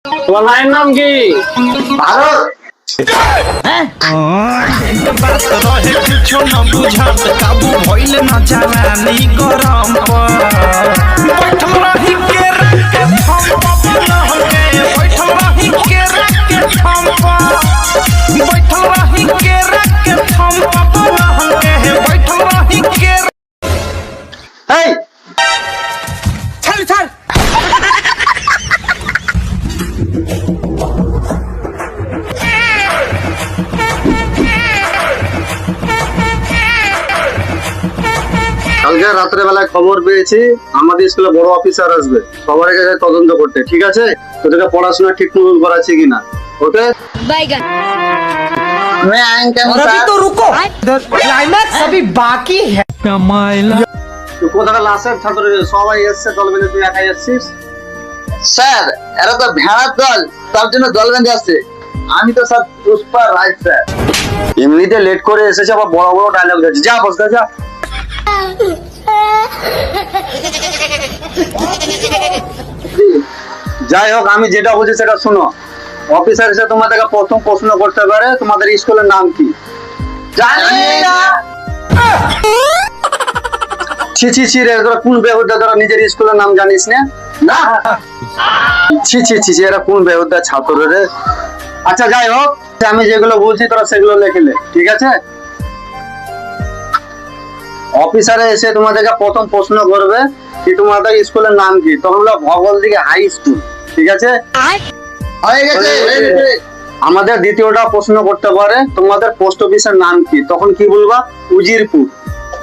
তোমার মায়ের নাম কি? ভারত। कुछो न बुझत काबू भइल न जवानी गरम पर बैठल रही के रख हम पवन होके बैठल रही के रख हम बैठल रही के रख हम पवन होके बैठल रही के এই चल चल কালকে রাত্রে বেলায় খবর পেয়েছি আমাদের স্কুলে বড় অফিসার আসবে, সবার কাছে তদন্ত করতে। ঠিক আছে, তোদেরকে পড়াশোনা ঠিক মতন করাচ্ছি কিনা। ওকে बैगन और अभी तो रुको क्लाइमैक्स अभी बाकी है তুই কোথাকার লাস্টের ছাত্র রে? সবাই এসছে দল বেঁধে, তুই একাই এসছিস? স্যার এরা তো ভেড়ার দল, তার জন্য দল বেঁধে আসছে। আমি তো স্যার পুষ্পা রাজ স্যার। এমনিতে লেট করে এসেছে, আবার বড় বড় ডায়লগ দিচ্ছে। যা বসতে যা। যাই হোক, আমি যেটা বলছি সেটা শোনো। অফিসার এসে তোমাদেরকে প্রথম প্রশ্ন করতে পারে তোমাদের স্কুলের নাম কি। জানি না। ছি ছি ছি রে, তোরা কোন বেহুদা, তোরা নিজের স্কুলের নাম জানিস না? না ছি ছি ছি ছি, এরা কোন বেহুদা ছাত্র রে। আচ্ছা যাই হোক, আমি যেগুলো বলছি তোরা সেগুলো লিখলে, ঠিক আছে? অফিসারে এসে তোমাদেরকে প্রথম প্রশ্ন করবে কি তোমাদের স্কুলের নাম কি, তখন হলো ভগল দিকে হাই স্কুল। ঠিক আছে, হয়ে গেছে হয়ে গেছে। আমাদের দ্বিতীয়টা প্রশ্ন করতে পারে তোমাদের পোস্ট অফিসের নাম কি, তখন কি বলবা? উজিরপুর।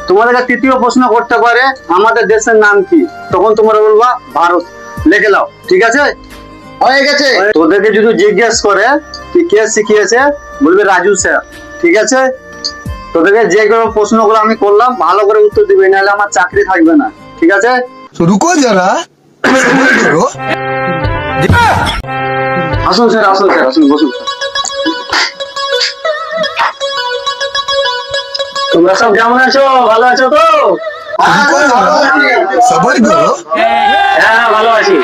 তোমাদেরকে তৃতীয় প্রশ্ন করতে পারে আমাদের দেশের নাম কি, তখন তোমরা বলবা ভারত। লিখে নাও, ঠিক আছে? হয়ে গেছে। তোদেরকে যদি জিজ্ঞেস করে কি কে শিখিয়েছে, বলবে রাজু স্যার। ঠিক আছে, তোদেরকে যেগুলো প্রশ্নগুলো আমি করলাম ভালো করে উত্তর দিবে, নাহলে আমার চাকরি থাকবে না। ঠিক আছে, तो रुको जरा सब्र करो। আসুন স্যার, আসুন স্যার, আসুন, বসুন। তোমরা সব কেমন আছো? ভালো আছো তো? रुको जरा सब्र करो। হ্যাঁ ভালো আছি।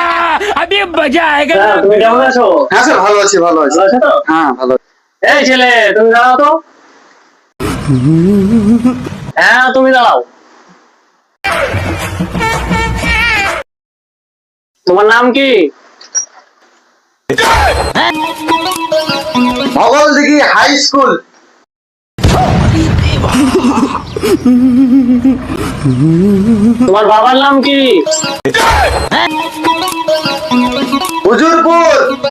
अभी मजा आएगा হ্যাঁ, তুমি কেমন আছো? হ্যাঁ স্যার, ভালো আছি, ভালো আছি। ভালো আছো তো? হ্যাঁ ভালো আছি। এই ছেলে, তুমি দাঁড়াও তো। হ্যাঁ তুমি দাঁড়াও। তোমার নাম কি? ভগল দিঘি হাই স্কুল। তোমার বাবার নাম কি? হুজুরপুর।